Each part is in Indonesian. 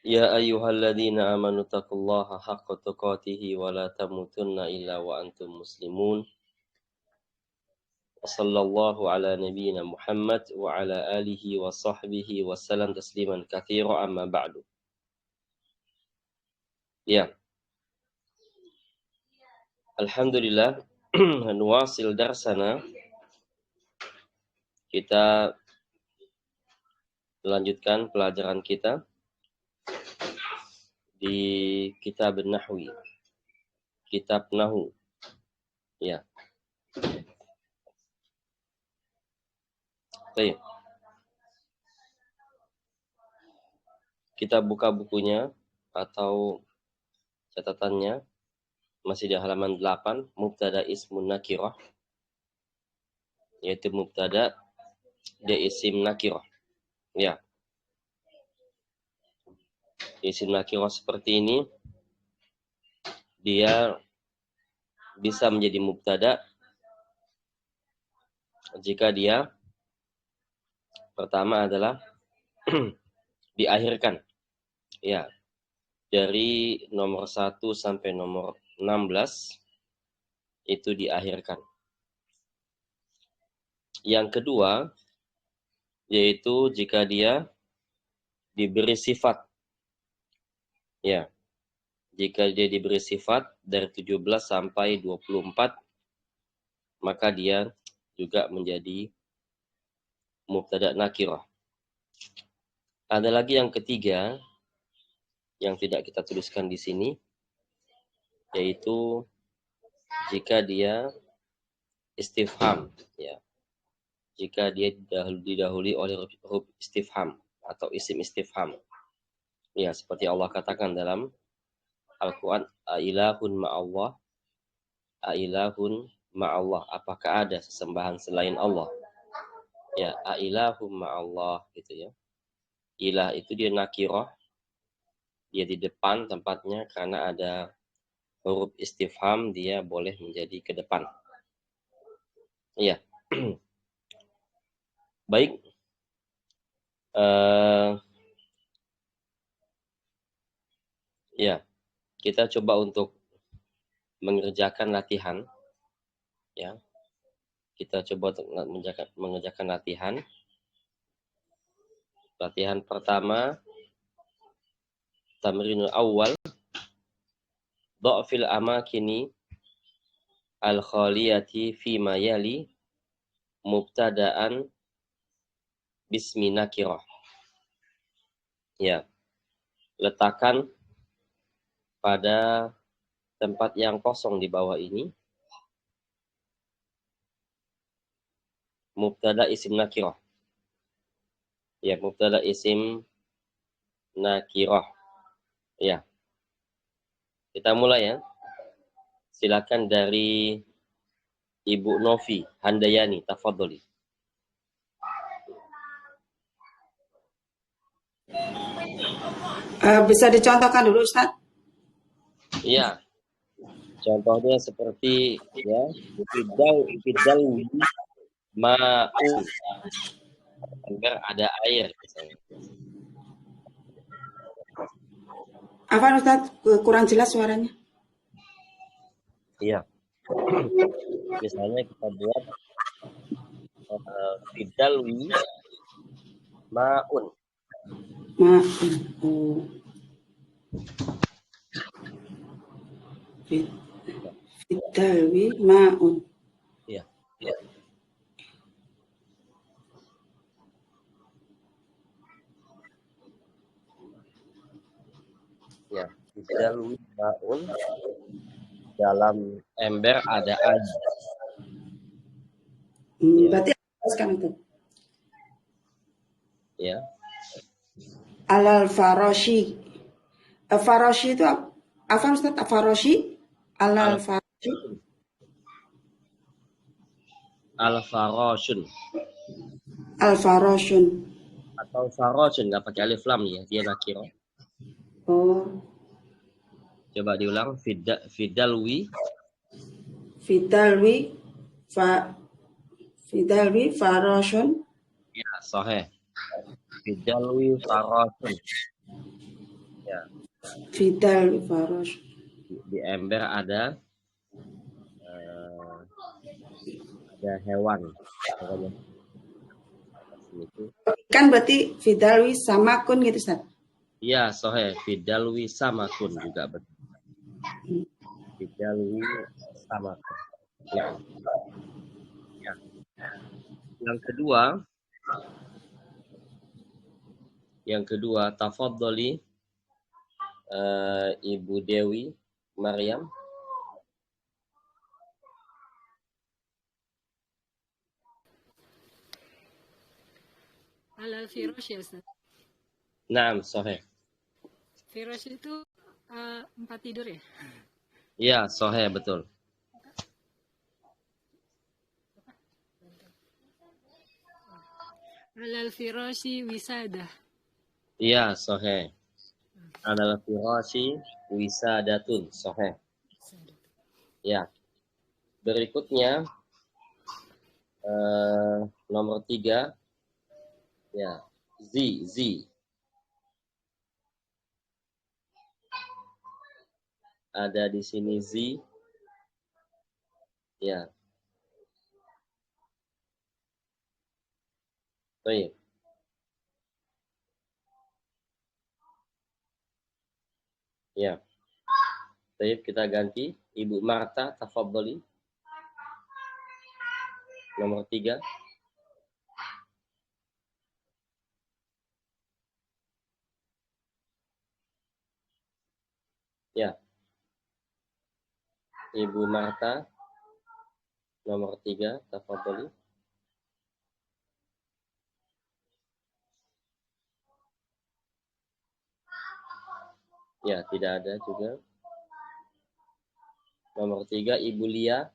يا أيها الذين آمنوا اتقوا الله حق تقاته ولا تموتن إلا وأنتم مسلمون وصلى الله على نبينا محمد وعلى آله وصحبه وسلم تسليما كثيرا أما بعد. Ya, Alhamdulillah, nuwasil darsana. Kita melanjutkan pelajaran kita di kitab Nahwi, kitab Nahu. Ya. Baik. Kita buka bukunya atau catatannya masih di halaman 8, mubtada ismun nakirah, yaitu mubtada dia isim nakirah. Ya. Isim nakirah seperti ini dia bisa menjadi mubtada jika dia pertama adalah diakhirkan. Ya. Dari nomor 1 sampai nomor 16 itu diakhirkan. Yang kedua yaitu jika dia diberi sifat. Ya. Jika dia diberi sifat dari 17 sampai 24, maka dia juga menjadi mubtada nakirah. Ada lagi yang ketiga yang tidak kita tuliskan di sini, yaitu jika dia istifham, ya. Jika dia didahului oleh huruf istifham atau isim istifham. Ya, seperti Allah katakan dalam Al-Quran, Ailahun ma'allah, Ailahun ma'allah, apakah ada sesembahan selain Allah? Ya, Ailahun ma'allah, gitu ya. Ilah itu dia nakirah, dia di depan tempatnya karena ada huruf istifham, dia boleh menjadi ke depan. Iya. Baik. Ya, kita coba untuk mengerjakan latihan. Ya, kita coba untuk mengerjakan latihan. Latihan pertama, tamrinul awal, dha'fil amakini al-khaliyati fima yali mubtada'an bismi nakirah. Ya, letakkan pada tempat yang kosong di bawah ini mubtada isim nakirah. Ya, mubtada isim nakirah. Ya. Kita mulai ya. Silakan dari Ibu Novi Handayani, tafadholi. Bisa dicontohkan dulu, Ustaz? Iya. Contohnya seperti ya, fidal ma'u. Agar ada air misalnya. Apa, Ustaz? Kurang jelas suaranya. Iya. Misalnya kita buat fidalwi ma'un. Fidalwi ma'un. Iya. Ya, fidalwi ma'un. Dalam ember ada air. Berarti jelaskan itu. Ya. Alal faroshi. Faroshi itu apa, Ustaz? Faroshi? Alal faroshi. Al-faroshun. Al-faroshun. Atau faroshun, nggak pakai alif lam ya, dia nakirah. Oh. Coba diulang, fidalwi. Fidalwi faroshun. Ya, sahih. Fidalwi faroshun. Ya. Fidal farosh. Di ember ada hewan. Pokoknya itu. Kan berarti fidal samakun gitu, Ustaz. Iya, sohe. Fidalwi samakun juga betul. Fidalwi samakun. Ya. Ya. Yang kedua, tafadhali Ibu Dewi Maryam. Alal firash ya Ustaz. Naam, sohe. Firash itu tempat tidur ya? Iya, sohe betul. Alal firashi wisada. Iya, sohe. Alal firashi wisadatun, sohe. Ya. Berikutnya nomor 3. Ya, zi. Ada di sini zi. Ya. Baik. Ya. Baik, kita ganti. Ibu Marta, tafadhali. Nomor 3. Ya. Ibu Marta, nomor 3, tafadhali. Ya, tidak ada juga. Nomor 3, Ibu Lia.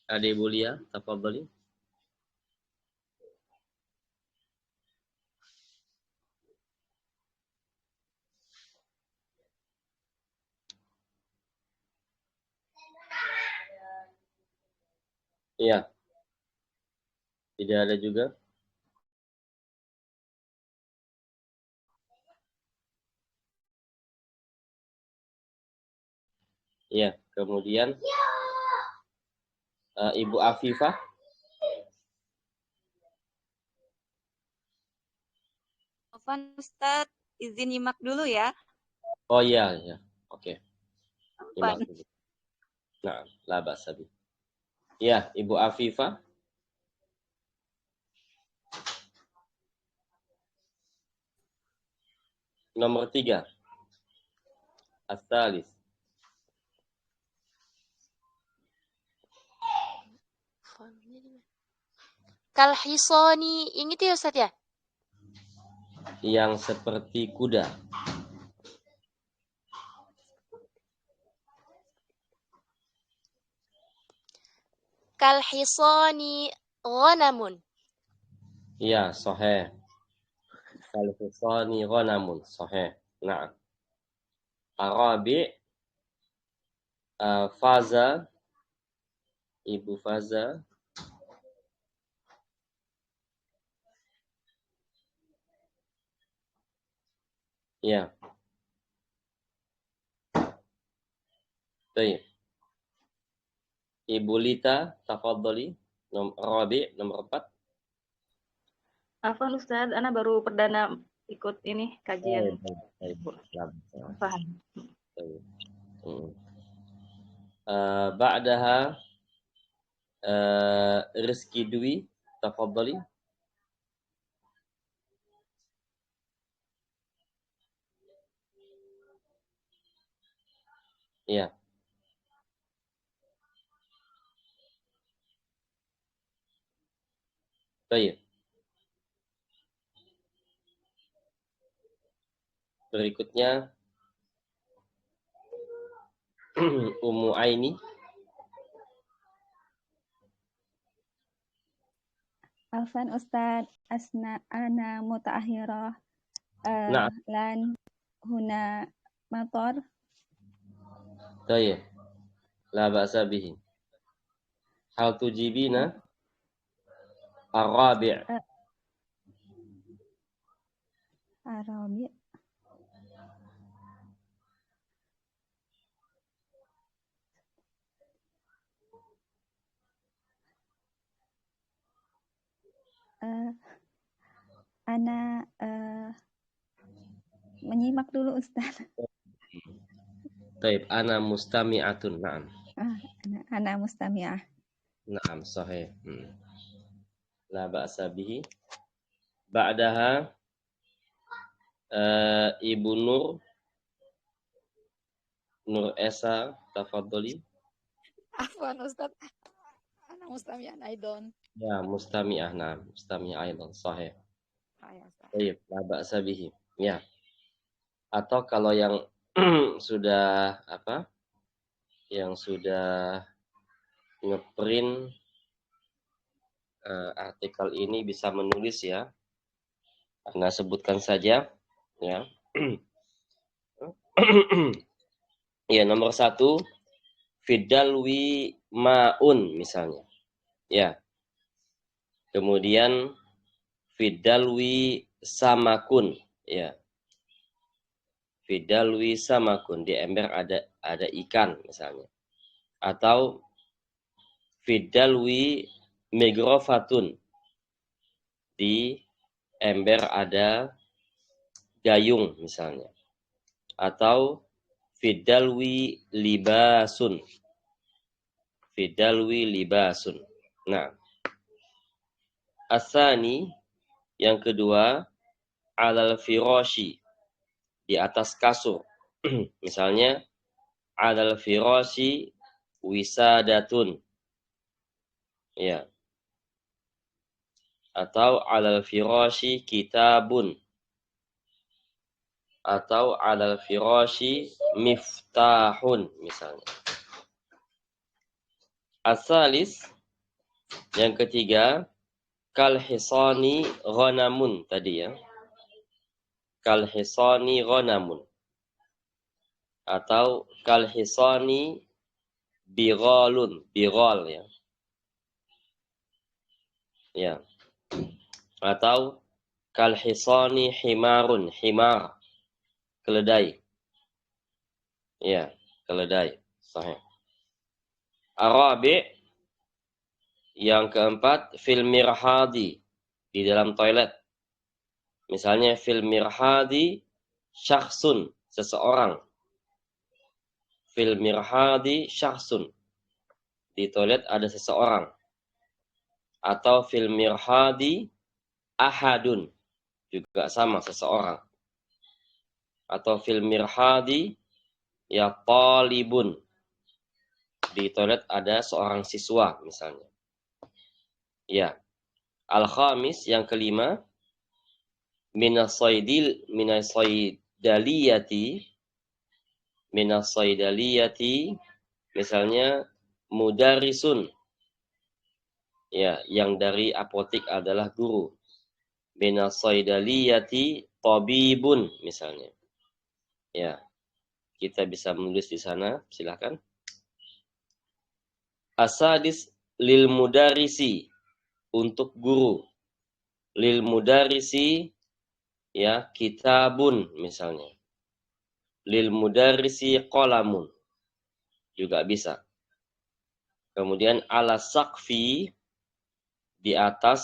Ada Ibu Lia, tafadhali. Iya. Tidak ada juga. Iya, kemudian Ibu Afifah. Afwan Ustadz, izin nyimak dulu ya. Oh iya, ya. Oke. Afwan. Nyimak dulu. Nah, la ba'sa bi. Iya, Ibu Afifah. Nomor 3. As-salis. Kalhisoni, ini tuh ya Ustadz ya? Yang seperti kuda. Kalhisoni ghanamun. Iya, sahih. Kal-hisani ghanamun, sahih. Nah. Arabi, Faza. Ibu Faza. Ya. Baik. Ibu Lita, tafadhali. Rabi, nomor 4. Afwan Ustadz, Ana baru perdana ikut ini kajian. Paham. Ba'daha Rizki Dwi, tafadhali. Ya. Baik. Berikutnya Ummu Aini. Afan Ustadz, asna ana mutaakhirah Nah. lan huna motor. Baik. La ba'sa bihi. Hal tujibina? Ar-rabi'. Arabi. Ana menyimak dulu Ustaz. Taib, ana mustami'atun. Naam. Ana mustami'ah. Naam, sahih. La ba'sa bihi. Ba'daha Ibu Nur Esa, tafadhali. Afwan Ustaz. Ana mustami'an aidon. Ya, mustami'ah. Naam, mustami'ah aidan, sahih. Ya, Ustaz. Taib, la ba'sa bihi. Ya. Atau kalau yang sudah yang sudah ngeprint artikel ini bisa menulis ya. Anda sebutkan saja ya. Ya, nomor 1 fidalwi maun misalnya. Ya. Kemudian fidalwi samakun ya. Fidalwi samakun, di ember ada ikan misalnya. Atau fidalwi migrofatun, di ember ada gayung misalnya. Atau fidalwi libasun. Fidalwi libasun. Nah, asani yang kedua alal firashi, di atas kasur. Misalnya alal firashi wisadatun. Ya. Atau alal firashi kitabun. Atau alal firashi miftahun misalnya. Asalis yang ketiga kal hisani ghanamun tadi ya. Kal hisani ghanamun. Atau kal hisani bighalun, bighal ya. Ya. Atau kal hisani himarun, himar, keledai. Ya, keledai. Sahih. Arabi yang keempat fil mirhadi, di dalam toilet. Misalnya fil mirhadi syakhsun, seseorang. Fil mirhadi syakhsun, di toilet ada seseorang. Atau fil mirhadi ahadun, juga sama, seseorang. Atau fil mirhadi ya talibun, di toilet ada seorang siswa misalnya. Ya. Al-khamis yang kelima minasaidaliyati misalnya mudarisun. Ya, yang dari apotik adalah guru. Minasaidaliyati tabibun misalnya. Ya. Kita bisa menulis di sana, silakan. Asadis lil mudarisi, untuk guru. Lil mudarisi ya kitabun misalnya. Lil mudarisi qalamun, juga bisa. Kemudian ala saqfi, di atas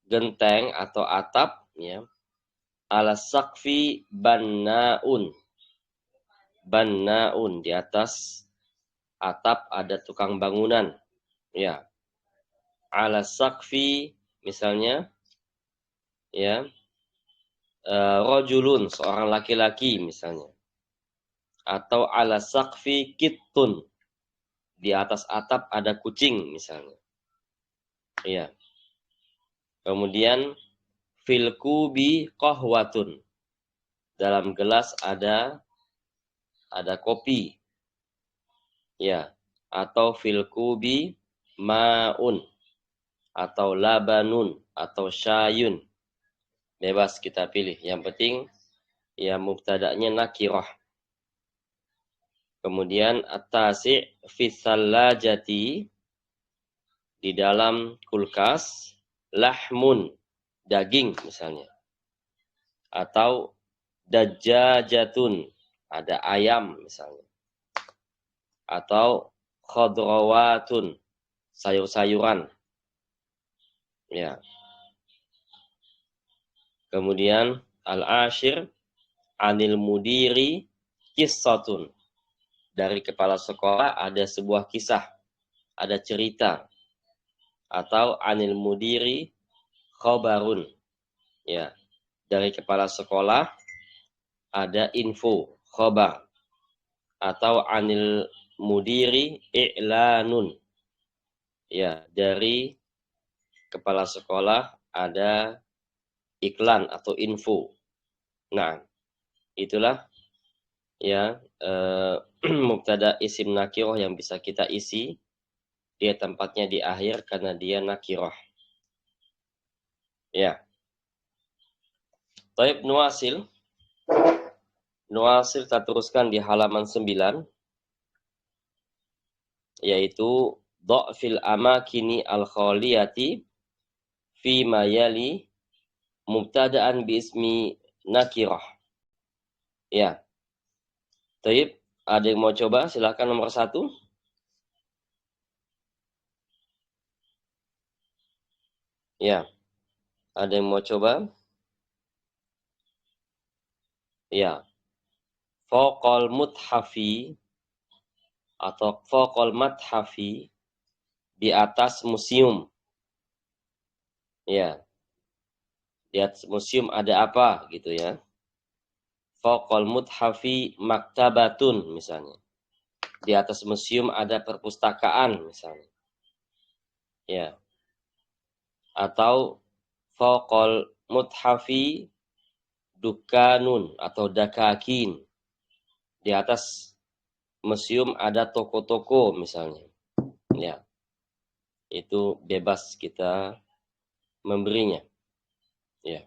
genteng atau atap ya. Ala saqfi bannaun. Bannaun, di atas atap ada tukang bangunan. Ya. Ala saqfi misalnya ya rajulun, seorang laki-laki misalnya. Atau ala saqfi kittun, di atas atap ada kucing misalnya. Ya. Kemudian fil kubi qahwatun, dalam gelas ada kopi. Ya. Atau fil kubi maun, atau labanun, atau syayun. Bebas kita pilih. Yang penting ya mubtada'nya nakirah. Kemudian at-tasi' fi thallajati, di dalam kulkas, lahmun, daging misalnya. Atau dajjajatun, ada ayam misalnya. Atau khadrawatun, sayur-sayuran. Ya. Kemudian al-ashir anil mudiri qissatun. Dari kepala sekolah ada sebuah kisah, ada cerita. Atau anil mudiri khabarun. Ya. Dari kepala sekolah ada info, khabar. Atau anil mudiri i'lanun. Ya, dari kepala sekolah ada iklan atau info. Nah, itulah ya mubtada isim nakirah yang bisa kita isi. Dia tempatnya di akhir karena dia nakirah. Ya. Baik, nuasil. Nuasil kita teruskan di halaman 9. Yaitu dha'fil amakini al-khaliyati fi ma yali mubtada'an bi ismi nakirah. Ya. Baik, ada yang mau coba? Silakan nomor 1. Ya. Ada yang mau coba? Ya. Faqal muthafi atau faqal mathafi, di atas museum. Ya. Di atas museum ada apa gitu ya. Faqal muthafi maktabatun misalnya. Di atas museum ada perpustakaan misalnya. Ya. Atau faqal muthafi dukanun atau dakakin. Di atas museum ada toko-toko misalnya. Ya. Itu bebas kita memberinya. Ya.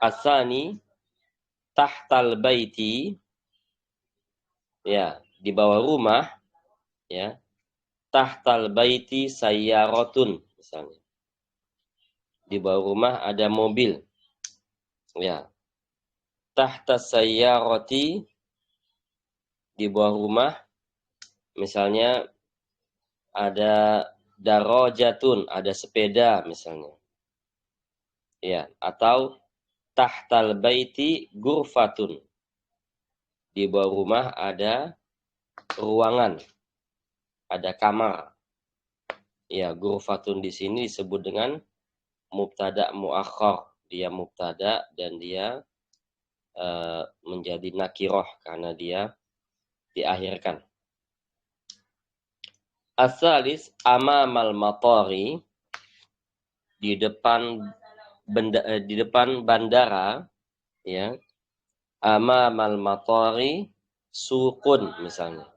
Asani tahtal baiti, ya, di bawah rumah, ya. Tahtal baiti sayyaratun misalnya. Di bawah rumah ada mobil. Ya. Tahta sayyarati, di bawah rumah misalnya ada darajatun, ada sepeda misalnya. Ya, atau tahtal baiti gurfatun. Di bawah rumah ada ruangan, ada kamar. Ya, gurfatun di sini disebut dengan mubtada muakhar. Dia mubtada dan dia menjadi nakirah karena dia diakhirkan. Asalis amamal matari, di depan bandara, ya. Amamal matari suqun misalnya.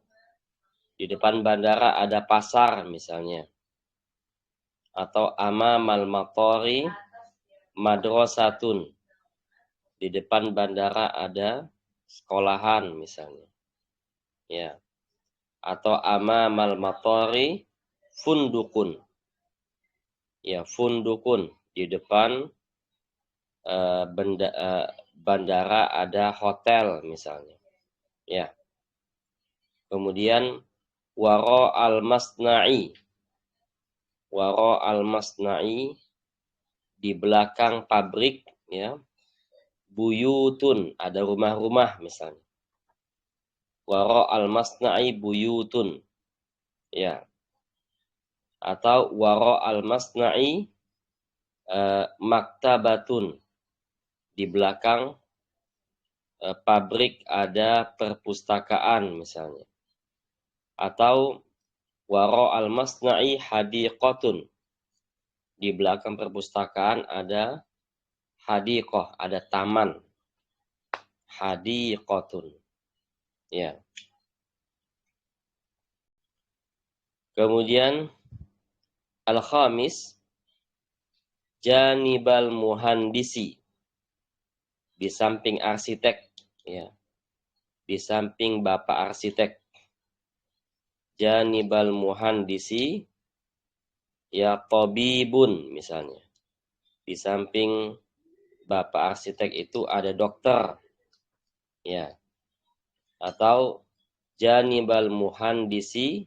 Di depan bandara ada pasar misalnya. Atau amamal matari madrasatun. Di depan bandara ada sekolahan misalnya. Ya. Atau amamal matari fundukun. Ya, fundukun. Di depan bandara ada hotel misalnya. Ya. Kemudian wara al-masna'i. Wara al-masna'i, di belakang pabrik, ya. Buyutun, ada rumah-rumah misalnya. Wara al-masna'i buyutun. Ya. Atau wara al-masna'i maktabatun. Di belakang pabrik ada perpustakaan misalnya. Atau wara al-masna'i hadiqatun. Di belakang perpustakaan ada hadiqah, ada taman. Hadiqatun. Ya. Kemudian al-khamis janibal muhandisi, di samping arsitek, ya. Di samping bapak arsitek. Janibal muhandisi, ya tabibun misalnya. Di samping Bapak arsitek itu ada dokter. Ya. Atau janibal muhandisi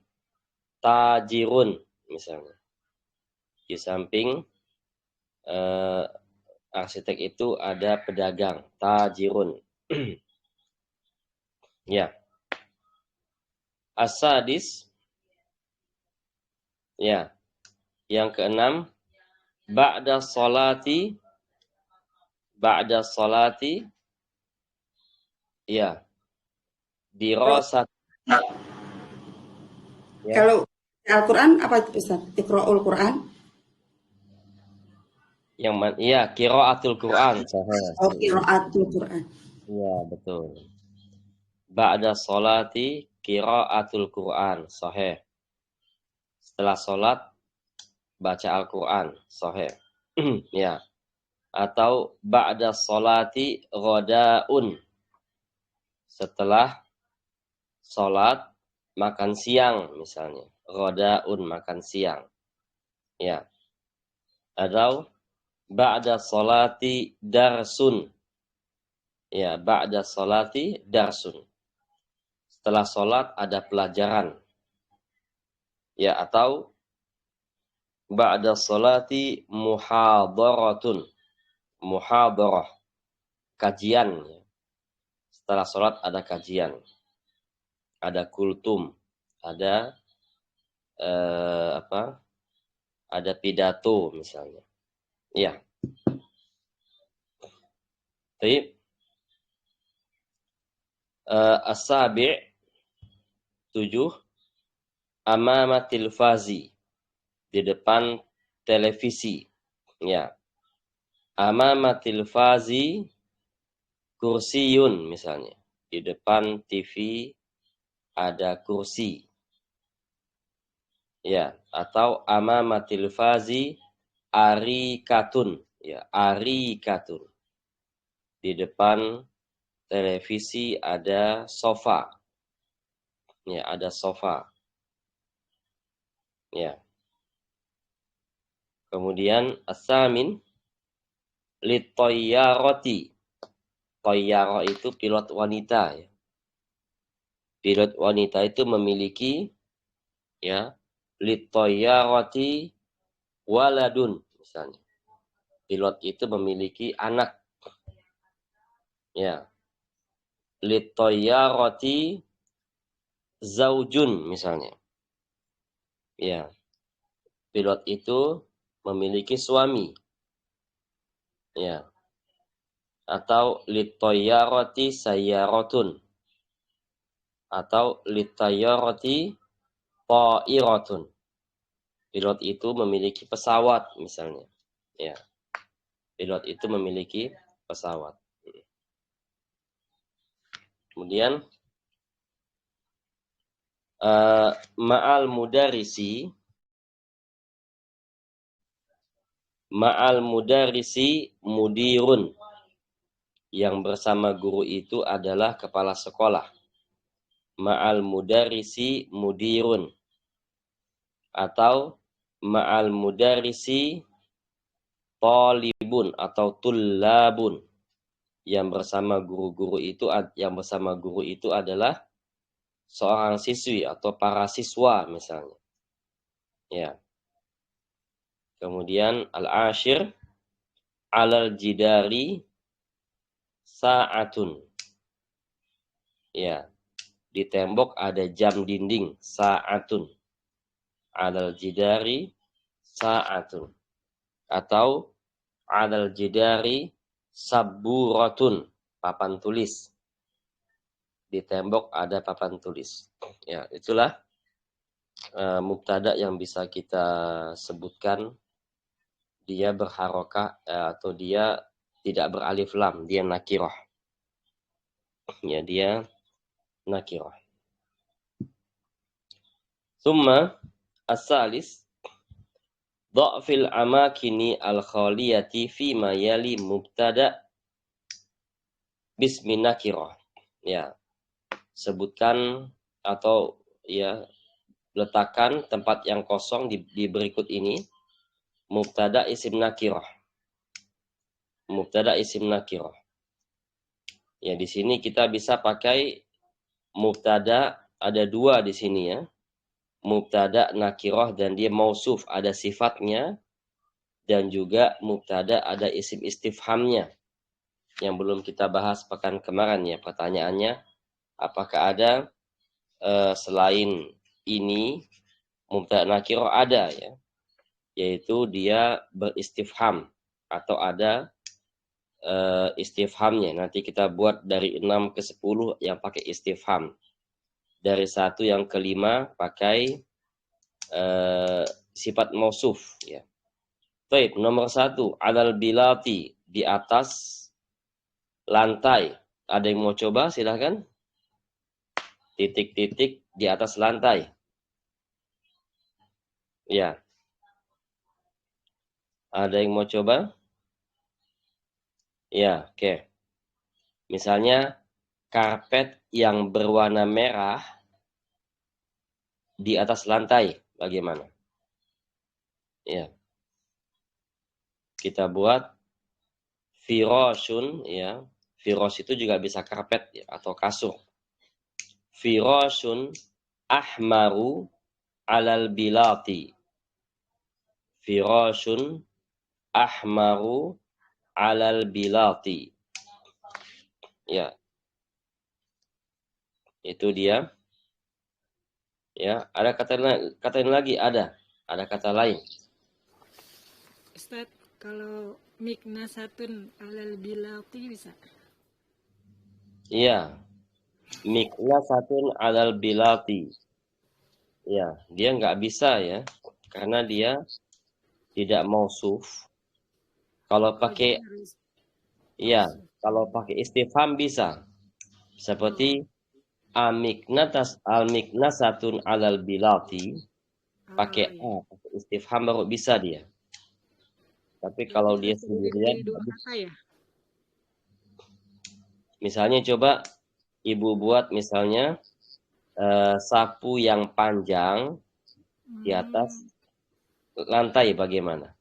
tajirun misalnya. Di samping arsitek itu ada pedagang, tajirun. Ya. As-sadis, ya. Yang keenam, ba'da salati, ya. Dirasat. Ya. Kalau Al-Quran apa Ustaz? Iqra'ul Quran? Yang iya, qiraatul Quran. Oh, qira'atul Quran. Iya, betul. Ba'da salati qiraatul Quran, sahih. Setelah salat baca Al-Quran, sahih. Ya. Atau ba'da salati ghadaun. Setelah salat makan siang misalnya. Ghadaun makan siang. Ya. Atau ba'da salati darsun. Ya, ba'da salati darsun. Setelah salat ada pelajaran. Ya, atau ba'da salati muhadaratun. Muhadarah. Kajian. Setelah salat ada kajian. Ada kultum. Ada ada pidato misalnya. Ya. Baik. As-sabi' 7 amama tilfazi, di depan televisi. Ya. Amama tilfazi kursiyun misalnya. Di depan TV ada kursi. Ya, atau amama tilfazi arikatun. Ya, arikatun. Di depan televisi ada sofa. Ya, ada sofa. Ya. Kemudian as-samin litoyyarati. Toyyarah itu pilot wanita. Ya. Pilot wanita itu memiliki ya litoyyarati waladun misalnya. Pilot itu memiliki anak. Ya. Litoyyarati zaujun misalnya. Ya. Pilot itu memiliki suami. Ya. Atau litoyyarati sayyaratun. Atau litoyyarati ta'iratun. Pilot itu memiliki pesawat misalnya. Ya. Pilot itu memiliki pesawat. Kemudian ma'al mudarisi mudirun. Yang bersama guru itu adalah kepala sekolah. Ma'al mudarisi mudirun. Atau ma'al mudarisi talibun atau tullabun. Yang bersama guru itu adalah seorang siswi atau para siswa misalnya. Ya. Kemudian al-ashir alal jidari sa'atun. Ya. Di tembok ada jam dinding sa'atun. Alal jidari sa'atun. Atau alal jidari saburatun, papan tulis. Di tembok ada papan tulis. Ya, itulah mubtada yang bisa kita sebutkan. Dia berharokah atau dia tidak beralif lam, dia nakirah. Ya, dia nakirah. Tsumma as-salis dha'fil amakini al-khaliyati fi ma yali mubtada bismi nakirah. Ya. Sebutkan atau ya letakkan tempat yang kosong di berikut ini Mubtada isim nakirah. Mubtada isim nakirah. Ya, di sini kita bisa pakai mubtada, ada dua di sini ya. Mubtada nakirah dan dia mausuf, ada sifatnya, dan juga mubtada ada isim istifhamnya yang belum kita bahas pekan kemarin ya. Pertanyaannya, apakah ada selain ini mubtada nakirah? Ada ya, yaitu dia beristifham atau ada istifhamnya. Nanti kita buat dari 6 ke 10 yang pakai istifham. Dari 1 yang ke 5 pakai sifat mausuf ya. Baik, nomor 1, alal bilati, di atas lantai. Ada yang mau coba? Silahkan. Titik-titik di atas lantai. Ya. Ada yang mau coba? Ya, oke. Misalnya karpet yang berwarna merah di atas lantai, bagaimana? Ya. Kita buat firashun ya. Firash itu juga bisa karpet ya, atau kasur. Firashun ahmaru alal bilati. Firashun ahmaru alal bilati. Ya. Itu dia. Ya, ada kata lain lagi, ada kata lain. Ustaz, kalau miknasatun alal bilati bisa? Iya. Miknasatun alal bilati. Ya, dia nggak bisa ya, karena dia tidak mausuf. Kalau pakai, ya, kalau pakai istifham bisa. Seperti al-miknasatun alal bilati. Pakai a, pakai istifham baru bisa dia. Tapi kalau dia sendirian, ya? misalnya coba ibu buat misalnya sapu yang panjang di atas lantai, bagaimana?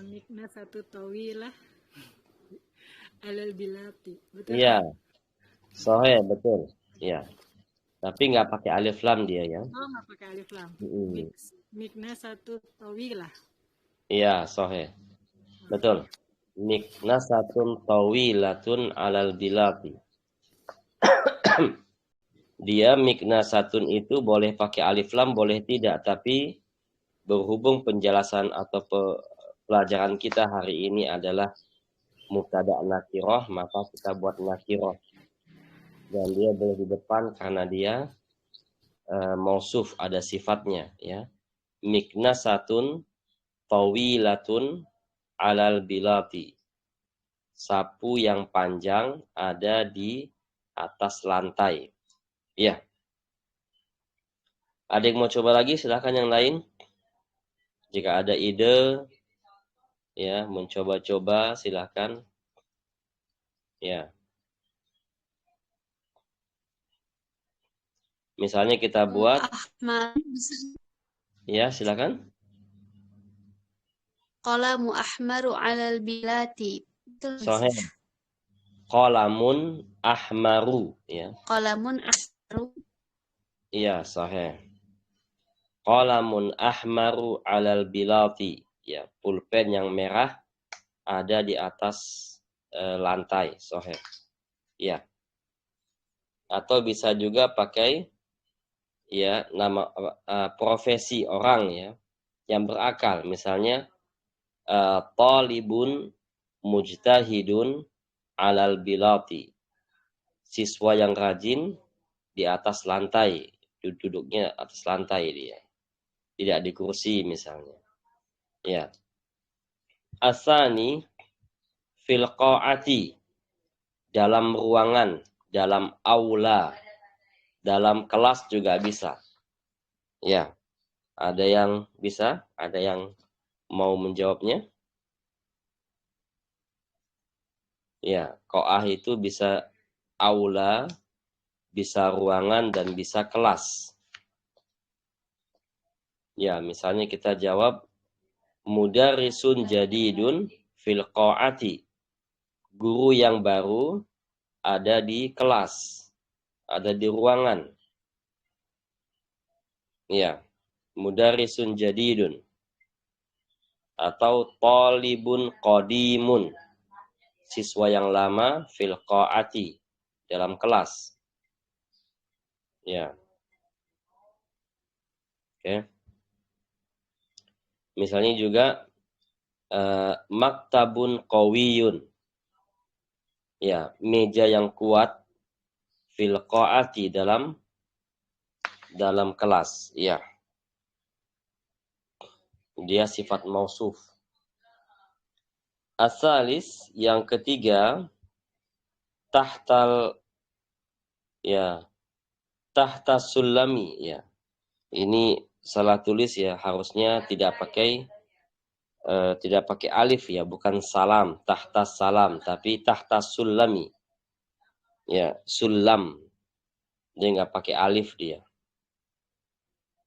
Miknasatu tawilah alal bilati. Betul? Iya, sohe betul. Iya. Tapi nggak pakai alif lam dia ya. Oh, nggak pakai alif lam. Mm-mm. Miknasatu tawilah. Iya, sohe. Betul. Miknasatun tawilatun alal bilati. Dia miknasatun itu boleh pakai alif lam, boleh tidak. Tapi berhubung penjelasan atau pelajaran kita hari ini adalah mubtada nakirah, maka kita buat nakirah. Dan dia boleh di depan karena dia mausuf, ada sifatnya ya. Miknasatun tawilatun alal bilati. Sapu yang panjang ada di atas lantai. Ya. Ada yang mau coba lagi? Silahkan yang lain. Jika ada ide, ya, mencoba-coba, silahkan. Ya. Misalnya kita buat. Ya, silahkan. Qalamu ahmaru alal bilati. Sahih. Qalamun ahmaru. Ya. Qalamun ahmaru. Iya, sahih. Qalamun ahmaru alal bilati. Ya, pulpen yang merah ada di atas lantai. Sahih. Ya. Atau bisa juga pakai ya nama profesi orang ya yang berakal, misalnya talibun mujtahidun alal bilati, siswa yang rajin di atas lantai, duduknya atas lantai, dia tidak di kursi misalnya ya. Asani fil qa'ati, dalam ruangan, dalam aula, dalam kelas juga bisa. Ya, ada yang bisa, ada yang mau menjawabnya? Ya, qa'ah itu bisa aula, bisa ruangan, dan bisa kelas. Ya, misalnya kita jawab mudarrisun jadidun fil qa'ati. Guru yang baru ada di kelas, ada di ruangan. Ya, mudarrisun jadidun. Atau talibun qadimun. Siswa yang lama fil qa'ati, dalam kelas. Ya. Oke. Misalnya juga maktabun qawiyun. Ya, meja yang kuat fil qa'ati, dalam kelas. Ya. Dia sifat mausuf. Asalis, yang ketiga, tahtal, ya, tahta sulami, ya. Ini salah tulis ya, harusnya tidak pakai alif ya, bukan salam, tahta salam, tapi tahta sulami. Ya, sulam. Dia nggak pakai alif dia.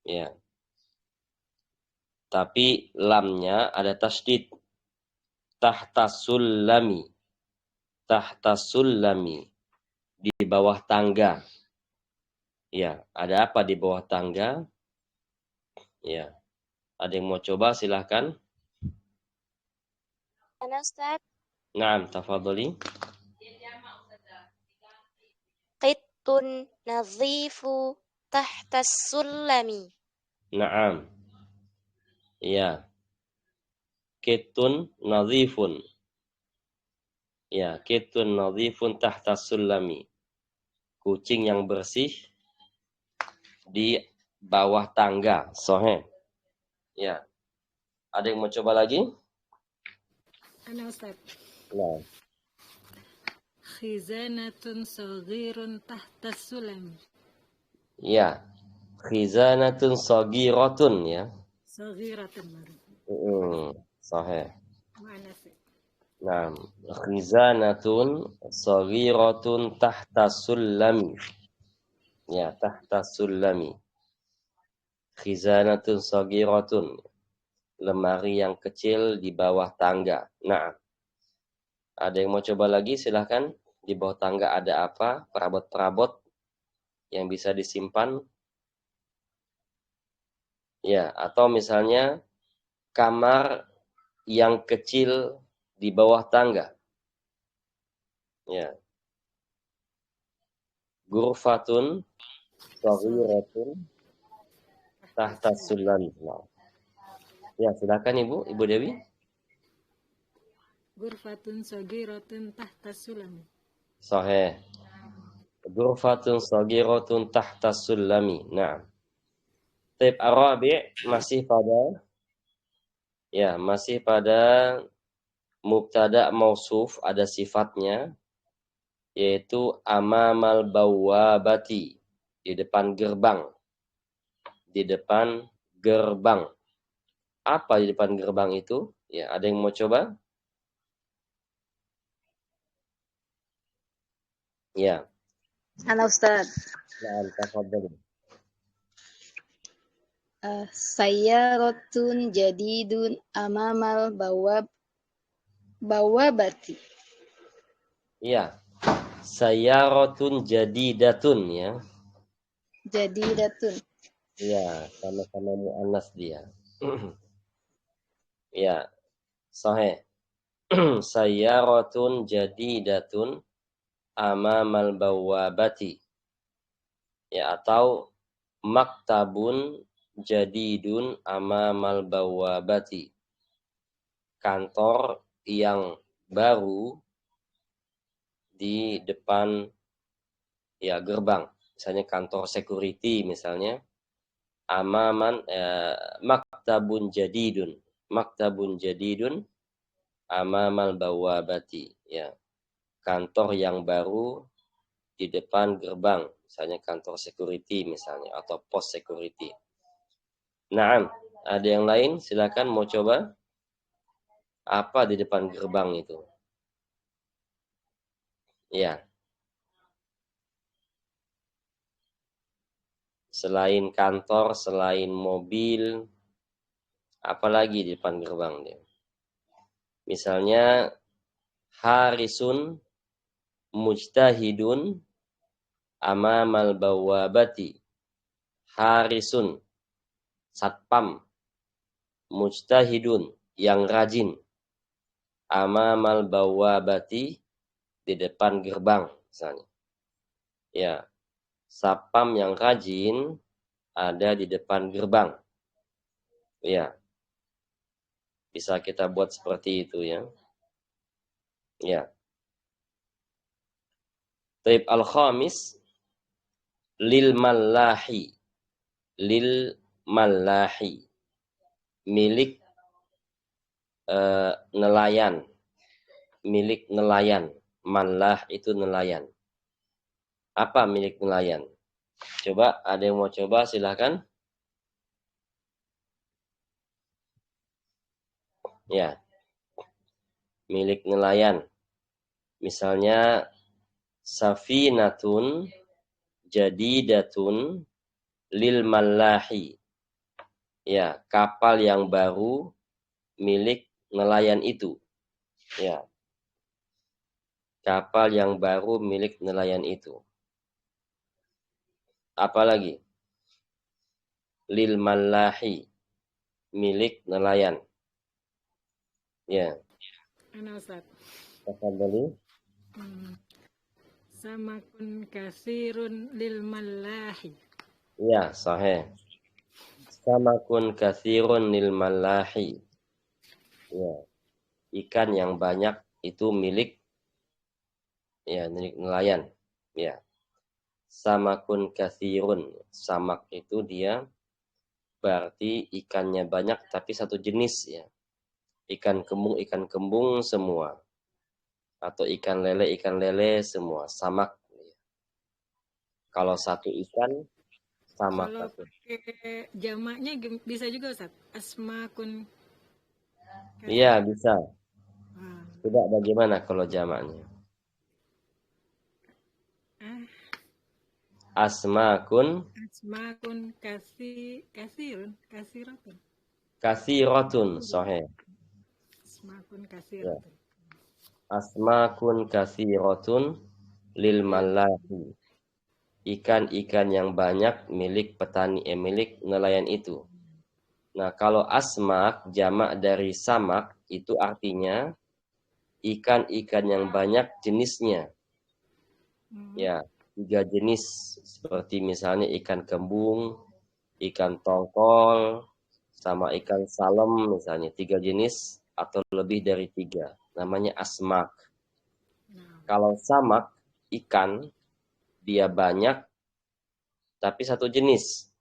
Ya. Tapi lamnya ada tasdid. Tahta sulami. Tahta sulami. Di bawah tangga. Ya, ada apa di bawah tangga? Ya. Ada yang mau coba, silahkan. Ana Ustaz. Naam, tafadhali. Qittun nadhifu tahta sulami. Naam. Ya. Kitun nadhifun. Ya, kitun nadhifun tahta sulami. Kucing yang bersih di bawah tangga. Sahih. Ya. Ada yang mau coba lagi? Ana Ustaz. Nah. Khizanatun saghirun tahta sulam. Ya. Khizanatun sagiratun, ya. Saghiratun baru. Sahih. Mana sih? Nah, khizanatun saghiratun tahta sulami. Ya, tahta sulami. Khizanatun saghiratun. Lemari yang kecil di bawah tangga. Nah, ada yang mau coba lagi? Silahkan. Di bawah tangga ada apa? Perabot-perabot yang bisa disimpan. Ya, atau misalnya kamar yang kecil di bawah tangga. Ya. Ghurfatun saghiratun tahta sulami. Ya, silakan Ibu Dewi. Ghurfatun saghiratun tahta sulam. Sahih. Ghurfatun saghiratun tahta sulami. Nah. Tip Arabi masih pada mubtada mausuf, ada sifatnya, yaitu amamal bawabati, di depan gerbang. Di depan gerbang. Apa di depan gerbang itu? Ya, ada yang mau coba? Ya. Ana Ustaz. Nah, tafadhal. Sayyaratun jadidun amamal bawabati. Iya. Sayyaratun jadidatun, ya. Jadidatun. Iya, sama-sama muannas dia. Ya, sahih. Sayyaratun jadidatun amamal bawabati. Ya, atau maktabun jadidun amamal bawabati. Kantor yang baru di depan ya gerbang. Misalnya kantor security misalnya. Maktabun jadidun. Maktabun jadidun amamal bawabati. Ya. Kantor yang baru di depan gerbang. Misalnya kantor security misalnya. Atau pos security. Naam. Ada yang lain? Silakan mau coba. Apa di depan gerbang itu? Ya. Selain kantor, selain mobil, Apalagi di depan gerbang dia. Misalnya harisun mujtahidun amamal bawabati. Harisun, satpam, mujtahidun, yang rajin, amamal bawabati, di depan gerbang misalnya. Ya, satpam yang rajin ada di depan gerbang. Ya, bisa kita buat seperti itu ya. Ya. Taib al-khamis lil mallahi. Lil mallahi. Milik nelayan. Milik nelayan. Mallah itu nelayan. Apa milik nelayan? Coba, ada yang mau coba silahkan. Ya. Milik nelayan. Misalnya safinatun jadidatun lil mallahi. Ya, kapal yang baru milik nelayan itu. Ya. Kapal yang baru milik nelayan itu. Apalagi? Lil mallahi, milik nelayan. Ya. Ana Ustaz. Tafadhali. Samakun kasirun lil mallahi. Ya, sahih. Samakun katsirun lil mallahi. Ya. Ikan yang banyak itu milik nelayan. Ya. Samakun katsirun. Samak itu dia berarti ikannya banyak tapi satu jenis ya. Ikan kembung semua. Atau ikan lele semua. Samak. Kalau satu ikan samak. Kalau pakai jamaknya bisa juga Ustaz. Asmakun. Iya, bisa. Tidak bagaimana kalau jamaknya? Asmakun kasiratun. Kasiratun, sahih. Asmakun kasiratun. Asmakun kasiratun lil mallahi. Ikan-ikan yang banyak milik petani, milik nelayan itu. Nah, kalau asmak jamak dari samak itu artinya ikan-ikan yang banyak jenisnya. Ya, 3 jenis seperti misalnya ikan kembung, ikan tongkol, sama ikan salem misalnya 3 jenis atau lebih dari 3. Namanya asmak. Kalau samak ikan dia banyak tapi satu jenis.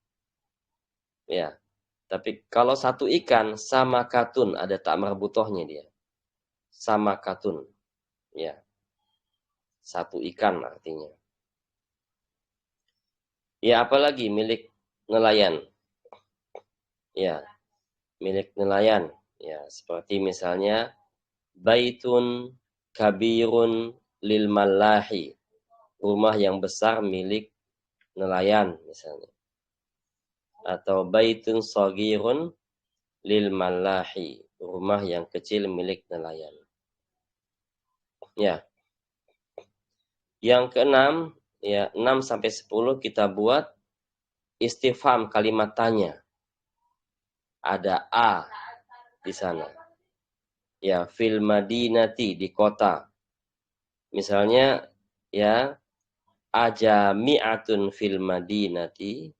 Ya. Tapi kalau satu ikan sama katun ada tak marbutohnya dia. Sama katun. Ya. Satu ikan artinya. Ya, apalagi milik nelayan. Ya, milik nelayan. Ya, seperti misalnya baitun kabirun lil mallahi. Rumah yang besar milik nelayan misalnya. Atau baitun shagirun lil mallahi. Rumah yang kecil milik nelayan. Ya. Yang keenam, ya 6 sampai 10 kita buat istifham kalimat tanya. Ada a di sana. Ya, fil madinati di kota. Misalnya ya ajami'atun fil madinati,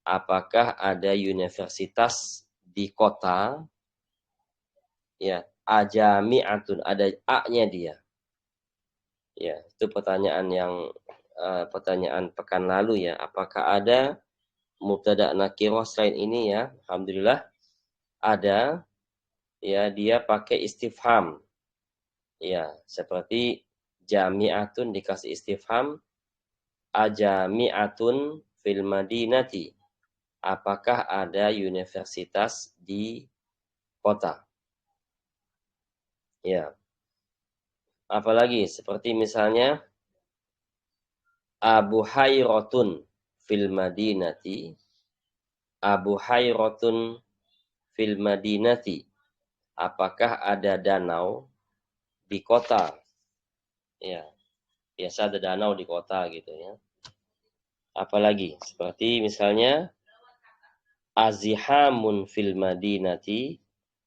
apakah ada universitas di kota? Ya, ajami'atun ada a-nya dia. Ya, itu pertanyaan pertanyaan pekan lalu ya. Apakah ada mubtada nakirah selain ini ya? Alhamdulillah ada. Ya, dia pakai istifham. Ya, seperti jami'atun dikasih istifham, ajami'atun fil madinati. Apakah ada universitas di kota? Ya. Apalagi seperti misalnya Abu Hayratun fil madinati. Abu Hayratun fil madinati. Apakah ada danau di kota? Ya, biasa ada danau di kota gitu ya. Apalagi seperti misalnya azihamun fil madinati.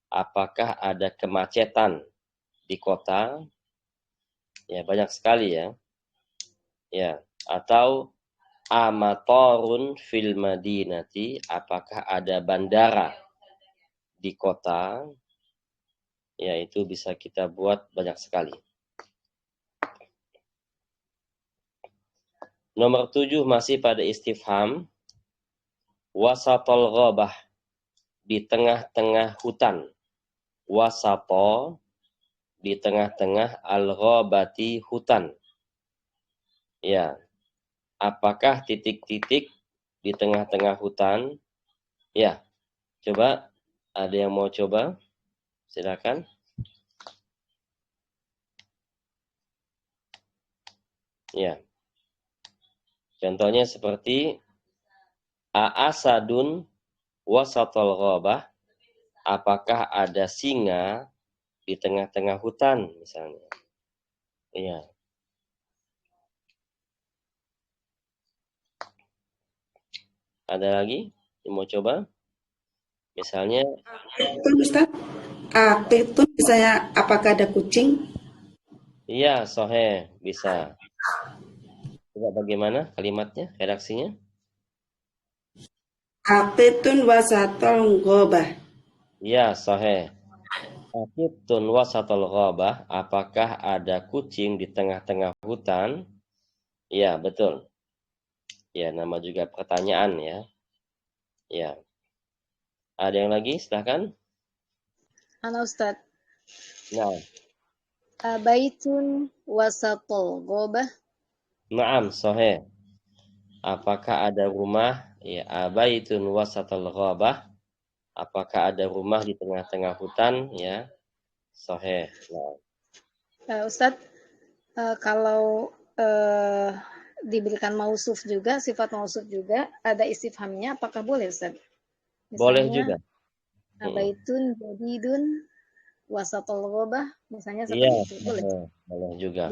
Apakah ada kemacetan di kota? Ya, banyak sekali ya. Ya, atau amatorun fil madinati. Apakah ada bandara di kota? Ya, itu bisa kita buat banyak sekali. Nomor 7 masih pada istifham. Wasatul ghabah, di tengah-tengah hutan. Wasato, di tengah-tengah al-ghabati, hutan. Ya, apakah titik-titik di tengah-tengah hutan? Ya, coba, ada yang mau coba? Silakan. Ya, contohnya seperti aasadun wasatul ghabah. Apakah ada singa di tengah-tengah hutan misalnya? Iya. Ada lagi yang mau coba? Misalnya Itu Ustaz, itu misalnya apakah ada kucing? iya, sohe, bisa. Coba bagaimana kalimatnya, redaksinya? Aqitun wasatul ghabah. Iya, sohe. Aqitun wasatul ghabah. Apakah ada kucing di tengah-tengah hutan? Iya, betul. Ya, nama juga pertanyaan ya. Ya. Ada yang lagi? Silahkan. Ana Ustaz. Nah, Baitun wasatul ghabah. na'am, sohe. Apakah ada rumah? Ya, abaitun wasatul ghabah. Apakah ada rumah di tengah-tengah hutan? Ya, sohe. Nah. Ustaz, kalau diberikan mausuf juga, sifat mausuf juga, ada istifhamnya, apakah boleh Ustaz? Misalnya, boleh juga. Baitun jadidun wasatul ghabah, misalnya seperti Iya, itu. Boleh. boleh juga.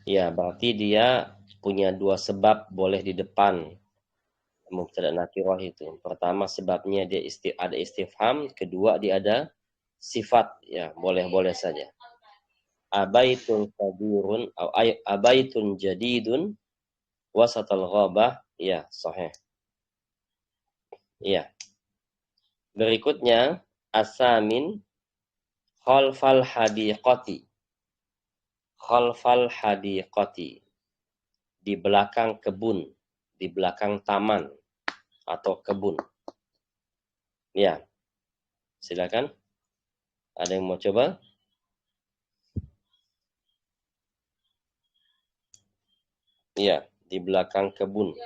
Ya, berarti dia punya dua sebab boleh di depan mubtada nakirah itu. Pertama sebabnya dia ada istifham, kedua dia ada sifat. Ya, boleh-boleh saja. Abaitun kabirun atau abaitun jadidun wasatul ghabah. Ya, sahih. Ya. Berikutnya asamin khalfal hadiqati. Khalfal hadiqati, di belakang kebun, di belakang taman atau kebun. Ya, silakan. Ada yang mau coba? Ya, di belakang kebun.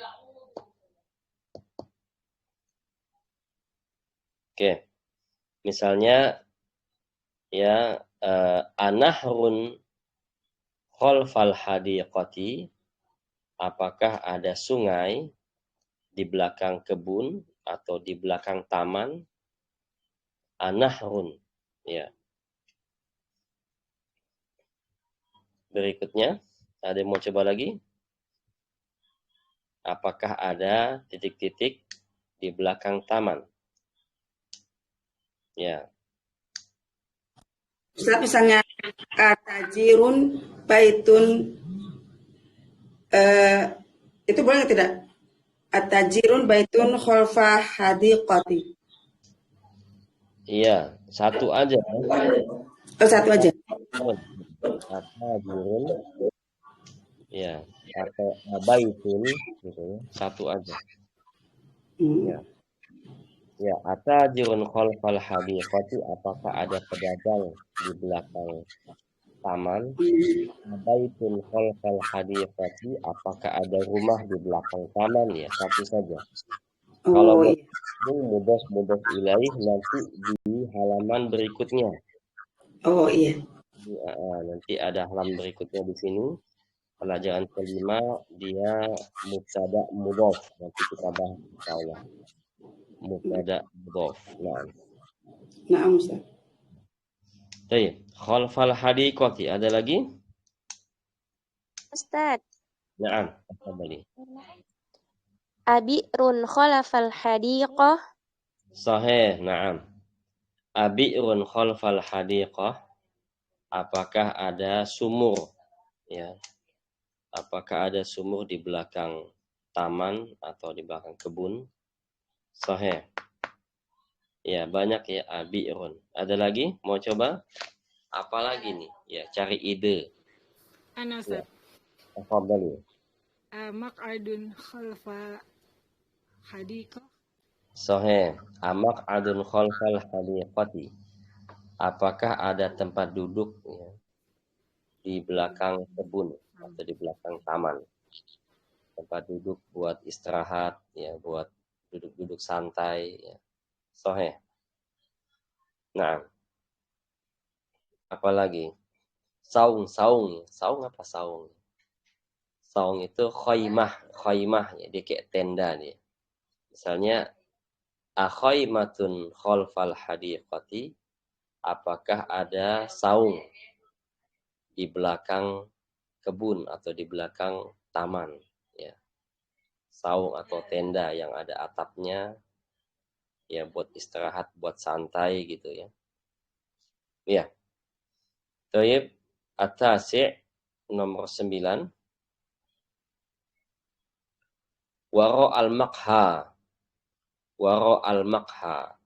Oke, misalnya ya anahrun khalfal hadiqati. Apakah ada sungai di belakang kebun atau di belakang taman? Anahrun. Ya. Berikutnya, ada yang mau coba lagi? Apakah ada titik-titik di belakang taman? Ya. Ustaz, misalnya atajirun baitun, itu boleh tidak? Atajirun baitun khalfa hadiqati. Iya, satu aja. Oh, satu aja. Atajirun. Ya, atau abaitun gitu, satu aja. Ya. Ya, atajirun khalfal hadiqati. Apakah ada pedagang di belakang taman? Abaitun khalfal hadiqati. Apakah ada rumah di belakang taman? Ya, satu saja. Kalau mudhof ilaih nanti di halaman berikutnya. Oh iya. Nanti ada halaman berikutnya di sini. Pelajaran kelima dia mubtada mudhof. Nanti kita bahas insyaallah. mubtada mudhaf. Nah. Na'am Ustaz. Baik, khalfal hadiqati ada lagi? Ustaz. Na'am, tafadhali. Abi'run khalafal hadiqah. Sahih, na'am. Abi'run khalfal hadiqah. Apakah ada sumur? Ya. Apakah ada sumur di belakang taman atau di belakang kebun? Sahih. Ya, banyak ya abi'run. Ada lagi? Mau coba? Apa lagi nih? Ya, cari ide. Ana Ya, Ustaz. tafadhali. Maq'adun khalfa hadiqah. Sahih. Amaq'adun khalfal hadiqati. Apakah ada tempat duduk ya, di belakang kebun atau di belakang taman? Tempat duduk buat istirahat ya, buat duduk-duduk santai ya. Sahih. Nah, apalagi? Saung apa saung? Saung itu khaymah ya, dia kayak tenda dia. Misalnya akhaymatun khalfal hadiqati, apakah ada saung di belakang kebun atau di belakang taman ya. Saung atau tenda yang ada atapnya ya, buat istirahat, buat santai gitu ya. Ya. Thayyib, at-tasi' nomor 9. Waro al-maqha. Waro al-maqha.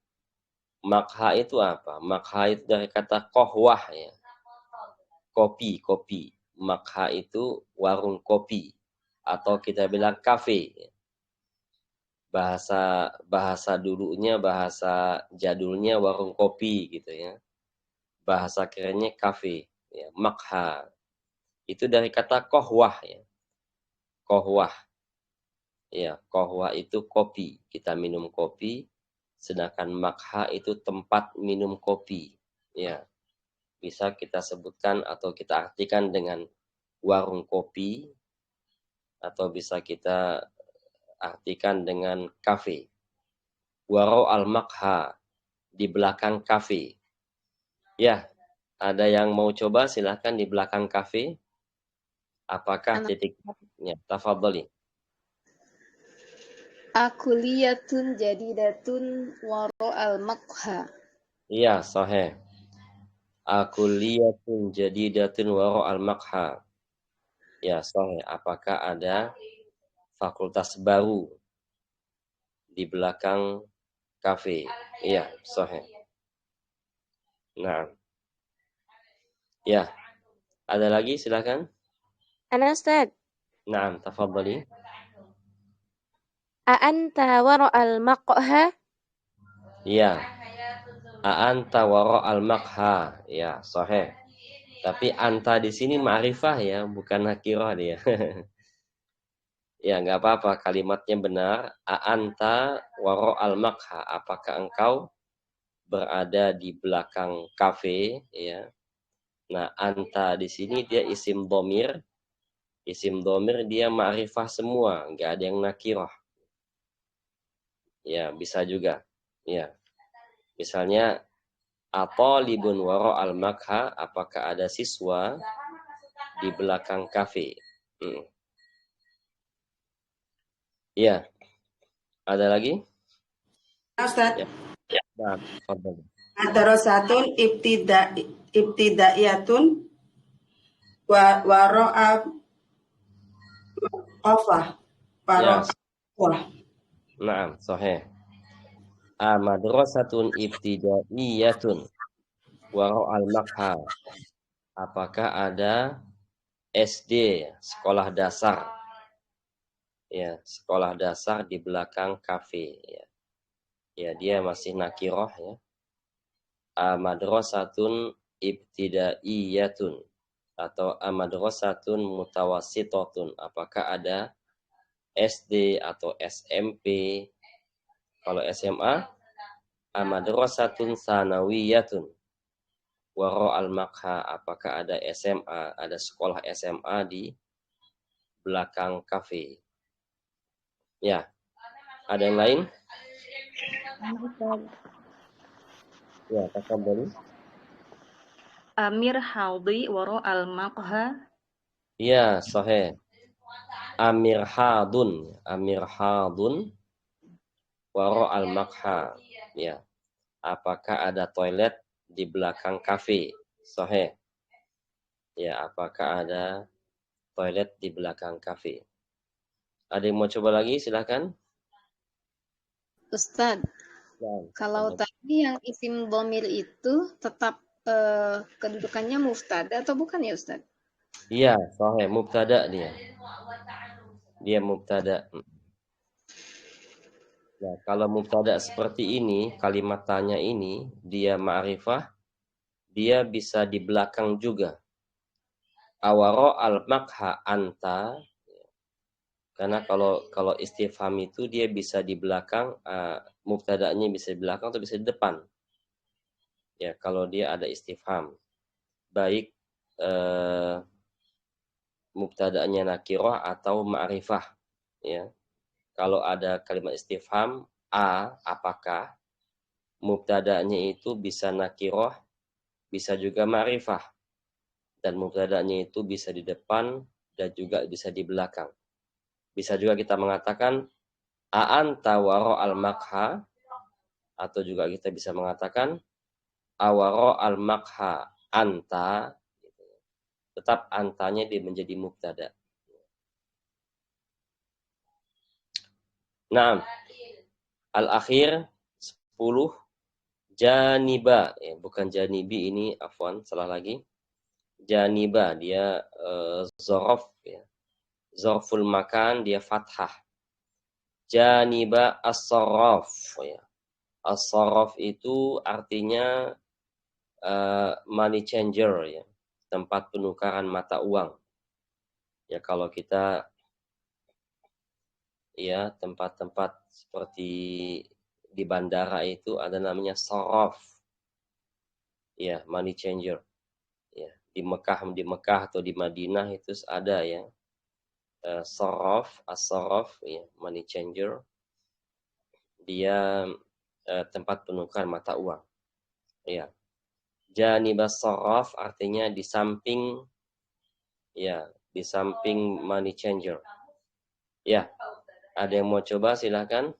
Maqha itu apa? Maqha itu dari kata qahwah ya. Kopi. Maqha itu warung kopi atau kita bilang kafe. Bahasa dulunya, bahasa jadulnya warung kopi gitu ya. Bahasa kerennya kafe ya. Maqha itu dari kata qahwah ya. Qahwah. Ya, qahwah itu kopi. Kita minum kopi. Sedangkan maqha itu tempat minum kopi. Ya, bisa kita sebutkan atau kita artikan dengan warung kopi, atau bisa kita artikan dengan kafe. Waro al-maqha, di belakang kafe. Ya, ada yang mau coba silahkan di belakang kafe. Apakah titiknya? Tafadhali. Akuliyatun jadidatun waro al-maqha. Iya, sahih. Akuliyatun jadidatun waro al-maqha. Ya, sahih. Apakah ada fakultas baru di belakang kafe? Iya, sahih. Nah. Ya. Ada lagi silakan. Ana Ustaz. Naam, tafadhali. A'anta wara'al maqha. Ya. A'anta wara'al maqha. Ya, sahih. Tapi anta di sini ma'rifah ya, bukan nakirah dia. Ya, enggak apa-apa, kalimatnya benar. A'anta wara'al maqha. Apakah engkau berada di belakang kafe ya. Nah, anta di sini dia isim dhamir. Isim dhamir dia ma'rifah semua, enggak ada yang nakirah. Ya, bisa juga. Ya. Misalnya atalibun wara al-makha, apakah ada siswa di belakang kafe? Ya. Ada lagi? Ustaz. Ya. Nah, tafadhal. Madrasatun ibtidaiyatun waro'a qafah. Ya. Waro'a. Naam, sahih. Madrasatun ibtidaiyatun wara al-makha. Apakah ada SD, sekolah dasar? Ya, sekolah dasar di belakang kafe ya. Ya, dia masih nakirah ya. Madrasatun ibtidaiyatun atau madrasatun mutawassitatun. Apakah ada SD atau SMP? Kalau SMA, madrasatun sanawiyatun wara al-makha. Apakah ada SMA, ada sekolah SMA di belakang kafe? Ya. Ada yang lain? Ustaz. Ya, tafadhali. Amir haldi waro al-maqha. Ya, sahih. Amir hadun waro al-maqha. Ya. Apakah ada toilet di belakang kafe? Sahih. Ya, apakah ada toilet di belakang kafe? Ada yang mau coba lagi? Silakan. Ustadz, Ya, kalau tadi yang isim dhamir itu tetap kedudukannya muftada atau bukan ya Ustadz? iya, sahih, mubtada dia. Dia mubtada. Nah, kalau mubtada seperti ini, kalimat tanya ini, dia ma'rifah, dia bisa di belakang juga. Awaro al-makha anta, karena kalau istifham itu dia bisa di belakang, mubtada'nya bisa di belakang atau bisa di depan. Ya, kalau dia ada istifham. Baik mubtada'nya nakirah atau ma'rifah. Ya. Kalau ada kalimat istifham, apakah, mubtada'nya itu bisa nakirah, bisa juga ma'rifah. Dan mubtada'nya itu bisa di depan dan juga bisa di belakang. Bisa juga kita mengatakan a'anta waro al-makha, atau juga kita bisa mengatakan awaro al-makha anta. Tetap antanya dia menjadi mubtada. Nah, al-akhir 10 janiba, ya, bukan janibi, ini afwan, salah lagi. Janiba dia zorof, ya. Zorful makan dia fathah. Janiba as-sarraf, ya. As-sarraf itu artinya money changer, ya. Tempat penukaran mata uang. Ya, kalau kita ya tempat-tempat seperti di bandara itu ada namanya sarraf. Ya, money changer. Ya, di Mekah atau di Madinah itu ada ya. Sarraf, as-sarraf, ya, money changer. Dia tempat penukar mata uang. Ya. Janibas sarraf artinya di samping, ya, di samping money changer. Ya. Ada yang mau coba silakan.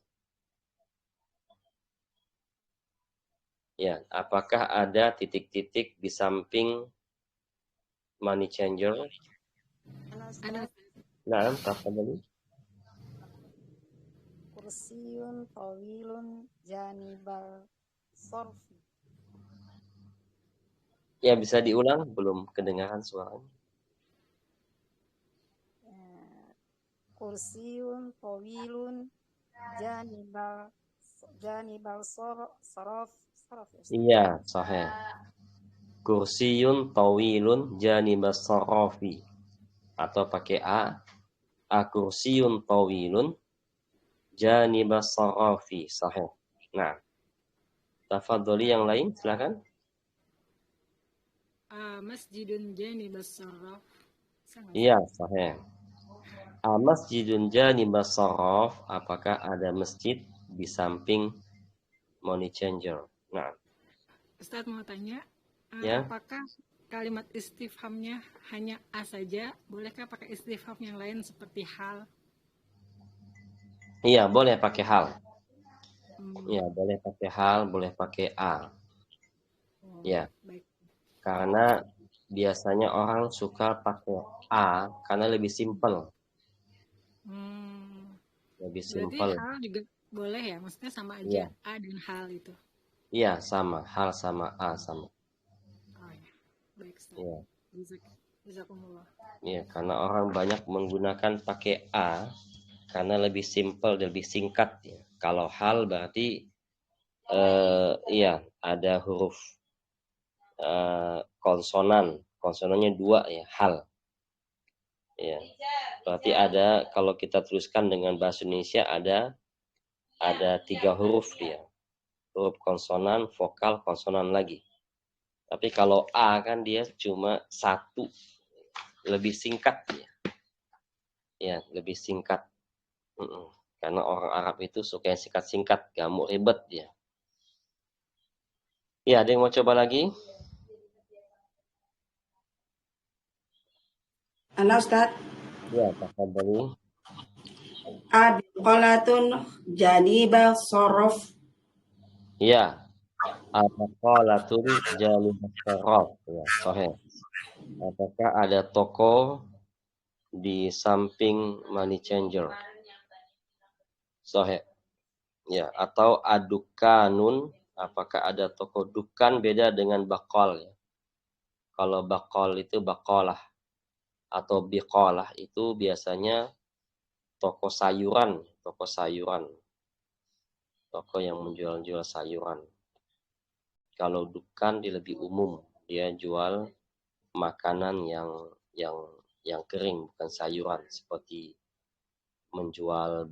Ya, apakah ada titik-titik di samping money changer? Ada. Nah, tafadhali. Kursiyun tawilun janibal sorfi. Ya, bisa diulang, belum kedengaran suaranya. Kursiyun tawilun janibal sorof. Iya, sahih. Kursiyun tawilun janibas sorofi. Atau pakai kursiyun tawilun janibas sorofi. Sahih. Nah, tafadholi yang lain, silakan. Masjidun janibas sarraf. Iya, sahih. Masjidun janibas sarraf, apakah ada masjid di samping money changer? Nah, Ustaz mau tanya, ya. apakah kalimat istifhamnya hanya a saja? Bolehkah pakai istifham yang lain seperti hal? Iya, boleh pakai hal. Iya, boleh pakai hal, boleh pakai a. Ya. Baik. Karena biasanya orang suka pakai a karena lebih simpel. Lebih simpel. Berarti hal juga boleh ya? Maksudnya sama aja, Ya. a dan hal itu. Iya, sama. Hal sama a sama. Oh ya, baik. Iya. Jazakumullah. Iya, karena orang banyak menggunakan pakai a karena lebih simpel, lebih singkat ya. Kalau hal berarti iya, ada huruf konsonannya 2 ya, hal. Ya. Berarti ada, kalau kita tuliskan dengan bahasa Indonesia ada 3 huruf dia. Huruf konsonan, vokal, konsonan lagi. Tapi kalau a kan dia cuma 1. Lebih singkat dia. Ya, lebih singkat. Karena orang Arab itu suka yang singkat-singkat, gak mau ribet dia. Ya, ada yang mau coba lagi? Ana Ustaz, Ya, tafadhali. adqalatun janibal sorof. Ya, adqalatul janibas saraf. Ya, sahih. Apakah ada toko di samping money changer? Sahih. Ya, atau adukanun, apakah ada toko? Dukan beda dengan bakal ya. Kalau bakal itu bakalah atau biqalah itu biasanya toko sayuran, toko yang menjual sayuran. Kalau dukan dia lebih umum, dia jual makanan yang kering, bukan sayuran, seperti menjual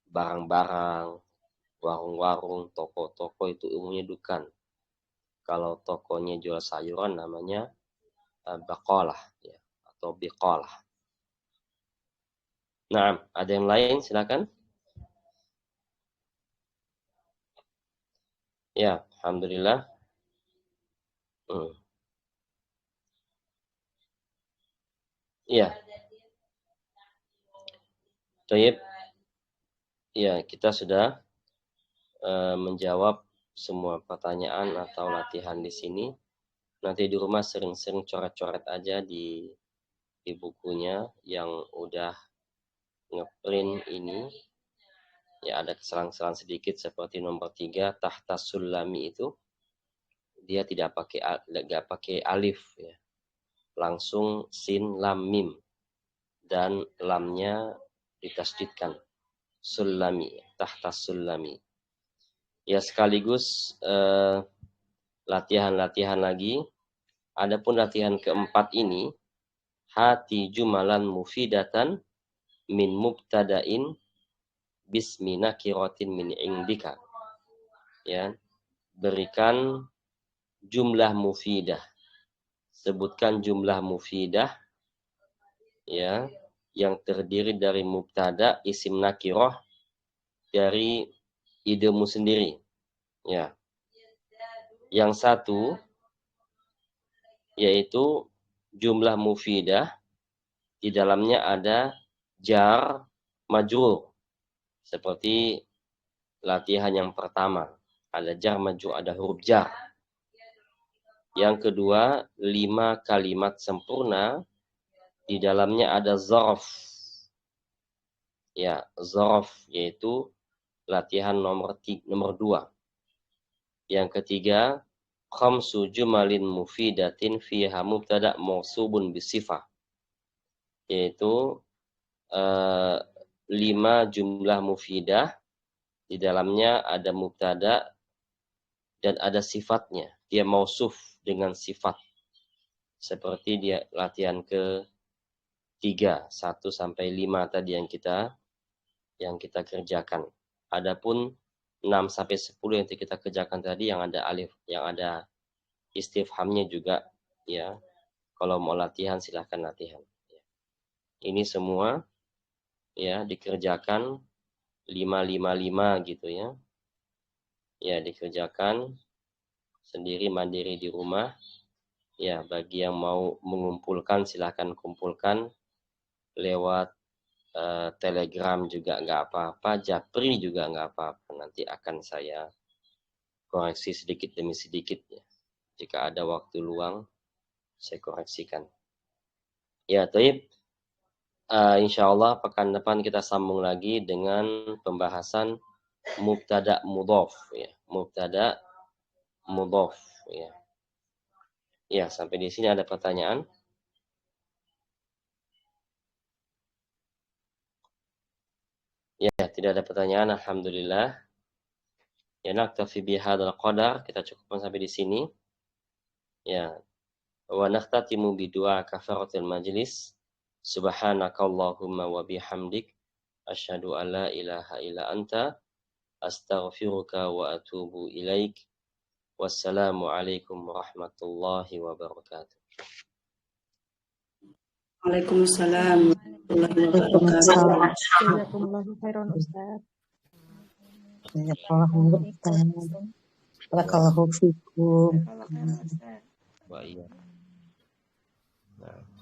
barang-barang, warung-warung, toko-toko itu umumnya dukan. Kalau tokonya jual sayuran namanya baqalah ya, atau biqalah. Nah, ada yang lain silakan. Ya, alhamdulillah. Iya. Baik. Ya, kita sudah menjawab semua pertanyaan atau latihan di sini. Nanti di rumah sering-sering coret-coret aja di bukunya yang udah ngeprint ini. Ya, ada kesalahan-kesalahan sedikit seperti nomor 3 tahta sulami itu dia tidak pakai alif ya. Langsung sin lam mim dan lamnya ditasdidkan. Sulami, tahta sulami. Ya, sekaligus latihan-latihan lagi. Adapun latihan keempat ini, hati jumalan mufidatan min mubtada'in bismi nakiratin min indika. Ya, berikan jumlah mufidah. Sebutkan jumlah mufidah ya, yang terdiri dari mubtada, isim nakirah dari idemu sendiri. Ya. Yang satu yaitu jumlah mufidah di dalamnya ada jar majrur. Seperti latihan yang pertama, ada jar majrur, ada huruf jar. Yang kedua, 5 kalimat sempurna di dalamnya ada zarf. Ya, zarf yaitu latihan nomor 2. Yang ketiga, khamsu jumalin mufidatin fiha mubtada mausubun bisifah. Yaitu 5 jumlah mufidah di dalamnya ada mubtada dan ada sifatnya. Dia mausuf dengan sifat. Seperti dia latihan ke-3, 1 sampai 5 tadi yang kita kerjakan. Adapun 6 sampai 10 yang kita kerjakan tadi yang ada alif, yang ada istifhamnya juga ya. Kalau mau latihan silahkan latihan. Ini semua ya dikerjakan 5 gitu ya. Ya, dikerjakan sendiri mandiri di rumah. Ya, bagi yang mau mengumpulkan silahkan kumpulkan lewat Telegram juga nggak apa-apa, Japri juga nggak apa-apa. Nanti akan saya koreksi sedikit demi sedikit ya. Jika ada waktu luang, saya koreksikan. Ya, taib. Insya Allah pekan depan kita sambung lagi dengan pembahasan mubtada mudhof ya. Mubtada mudhof ya. Ya, sampai di sini ada pertanyaan? Ya, tidak ada pertanyaan, alhamdulillah. Ya, naktafi bihadzal qadar, kita cukupkan sampai di sini. Ya. Wa nakhtatimu bidua kafaratul majlis. Subhanakallahumma wa bihamdik asyhadu an la ilaha illa anta astaghfiruka wa atubu ilaik. Wassalamu alaikum warahmatullahi wabarakatuh. Waalaikumsalam warahmatullahi wabarakatuh. Waalaikumsalam. Jazakumullahu khairan Ustaz. Jazakallahu khairan. Barakallahu fikum. Wa iya. Nah.